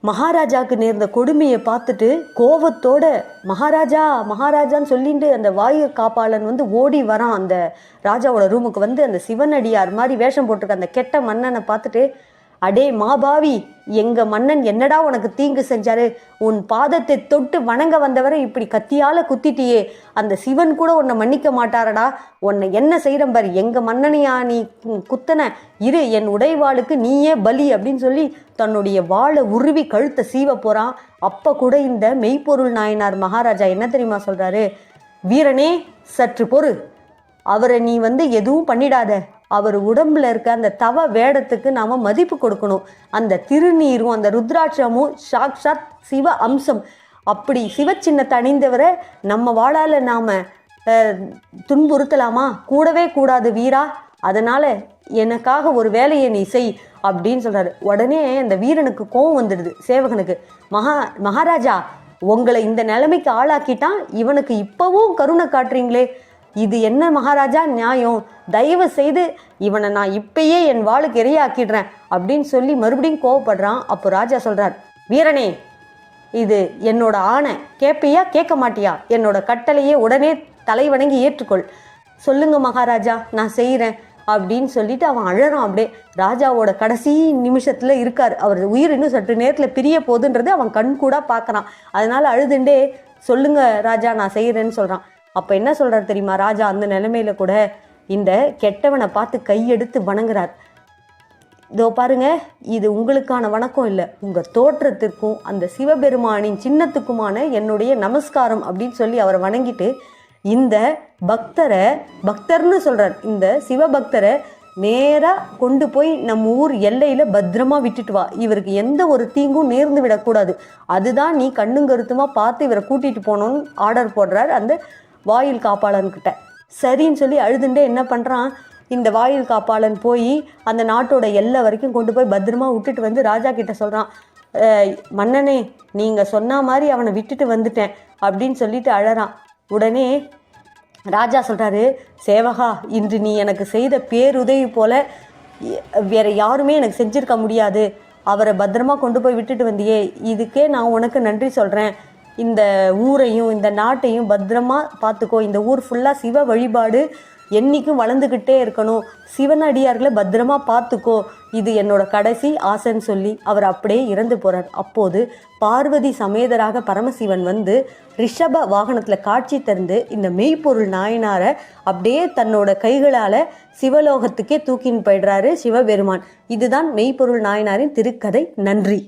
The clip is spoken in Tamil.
மகாராஜாவுக்கு நேர்ந்த கொடுமையை பார்த்துட்டு கோவத்தோட மகாராஜா மகாராஜான்னு சொல்லிட்டு அந்த வாயில் காப்பாளன் வந்து ஓடி வரான் அந்த ராஜாவோட ரூமுக்கு வந்து அந்த சிவனடியார் மாதிரி வேஷம் போட்டிருக்க அந்த கெட்ட மன்னனை பார்த்துட்டு, அடே மாபாவி, எங்க மன்னன் என்னடா உனக்கு தீங்கு செஞ்சாரு? உன் பாதத்தை தொட்டு வணங்க வந்தவரை இப்படி கத்தியால குத்திட்டியே, அந்த சிவன் கூட உன்னை மன்னிக்க மாட்டாரடா, உன்னை என்ன செய்யறேன் பாரு, எங்க மன்னனையா நீ குத்தன, இரு என் உடைவாளுக்கு நீயே பலி அப்படின்னு சொல்லி தன்னுடைய வாளை உருவி கழுத்தை சீவ போறான். அப்ப கூட இந்த மெய்ப்பொருள் நாயனார் மகாராஜா என்ன தெரியுமா சொல்றாரு? வீரனே சற்று பொறு, அவரை நீ வந்து எதுவும் பண்ணிடாத, அவர் உடம்புல இருக்க அந்த தவ வேடத்துக்கு நாம மதிப்பு கொடுக்கணும். அந்த திருநீரும் அந்த ருத்ராட்சமும் சாக்ஷாத் சிவ அம்சம். அப்படி சிவ சின்னத்தை அணிந்தவரை நம்ம வாழால நாம துன்புறுத்தலாமா? கூடவே கூடாது வீரா, அதனால எனக்காக ஒரு வேலையை நீ செய் அப்படின்னு சொல்றாரு. உடனே அந்த வீரனுக்கு கோவம் வந்துடுது சேவகனுக்கு. மகாராஜா, உங்களை இந்த நிலைமைக்கு ஆளாக்கிட்டான், இவனுக்கு இப்பவும் கருணை காட்டுறீங்களே, இது என்ன மகாராஜா நியாயம்? தயவு செய்து இவனை நான் இப்பயே என் வாளுக்கு இரையாக்கிடுறேன் அப்படின்னு சொல்லி மறுபடியும் கோவப்படுறான். அப்போ ராஜா சொல்றார், வீரனே, இது என்னோட ஆணை, கேட்பியா கேட்க மாட்டியா? என்னோட கட்டளையே உடனே தலை வணங்கி ஏற்றுக்கொள். சொல்லுங்க மகாராஜா, நான் செய்கிறேன் அப்படின்னு சொல்லிட்டு அவன் அழறான். அப்படியே ராஜாவோட கடைசி நிமிஷத்துல இருக்கார். அவர் உயிர் இன்னும் சற்று நேரத்தில் பிரிய போகுதுன்றது அவன் கண் கூட பார்க்கறான். அதனால அழுதுண்டே, சொல்லுங்க ராஜா, நான் செய்கிறேன்னு சொல்றான். அப்போ என்ன சொல்கிறார் தெரியுமா? ராஜா அந்த நிலைமையில கூட இந்த கெட்டவனை பார்த்து கையெடுத்து வணங்குறார். இதோ பாருங்க, இது உங்களுக்கான வணக்கம் இல்லை, உங்கள் தோற்றத்திற்கும் அந்த சிவபெருமானின் சின்னத்துக்குமான என்னுடைய நமஸ்காரம் அப்படின்னு சொல்லி அவரை வணங்கிட்டு இந்த பக்தர்னு சொல்கிறார். இந்த சிவபக்தரை நேராக கொண்டு போய் நம்ம ஊர் எல்லையில் பத்திரமா விட்டுட்டு வா, இவருக்கு எந்த ஒரு தீங்கும் நேர்ந்து விடக்கூடாது, அதுதான் நீ கண்ணும் கருத்துமாக பார்த்து இவரை கூட்டிகிட்டு போகணுன்னு ஆர்டர் போடுறார் அந்த வாயில் காப்பாளன்கிட்ட. சரின்னு சொல்லி அழுதுண்டே என்ன பண்ணுறான், இந்த வாயில் காப்பாளன் போய் அந்த நாட்டோட எல்லை வரைக்கும் கொண்டு போய் பத்திரமா விட்டுட்டு வந்து ராஜா கிட்ட சொல்கிறான், மன்னனே, நீங்கள் சொன்ன மாதிரி அவனை விட்டுட்டு வந்துட்டேன் அப்படின்னு சொல்லிட்டு அழறான். உடனே ராஜா சொல்கிறாரு, சேவகா, இன்று நீ எனக்கு செய்த பேருதவி போல வேற யாருமே எனக்கு செஞ்சிருக்க முடியாது, அவரை பத்திரமா கொண்டு போய் விட்டுட்டு வந்தியே, இதுக்கே நான் உனக்கு நன்றி சொல்கிறேன். இந்த ஊரையும் இந்த நாட்டையும் பத்திரமா பார்த்துக்கோ, இந்த ஊர் ஃபுல்லாக சிவ வழிபாடு என்றைக்கும் வளர்ந்துக்கிட்டே இருக்கணும், சிவனடியார்களை பத்திரமா பார்த்துக்கோ, இது என்னோட கடைசி ஆசைன்னு சொல்லி அவர் அப்படியே இறந்து போகிறார். அப்போது பார்வதி சமேதராக பரமசிவன் வந்து ரிஷப வாகனத்தில் காட்சி தந்து இந்த மெய்ப்பொருள் நாயனாரை அப்படியே தன்னோட கைகளால் சிவலோகத்துக்கே தூக்கின்னு போயிடுறாரு சிவபெருமான். இதுதான் மெய்ப்பொருள் நாயனாரின் திருக்கதை. நன்றி.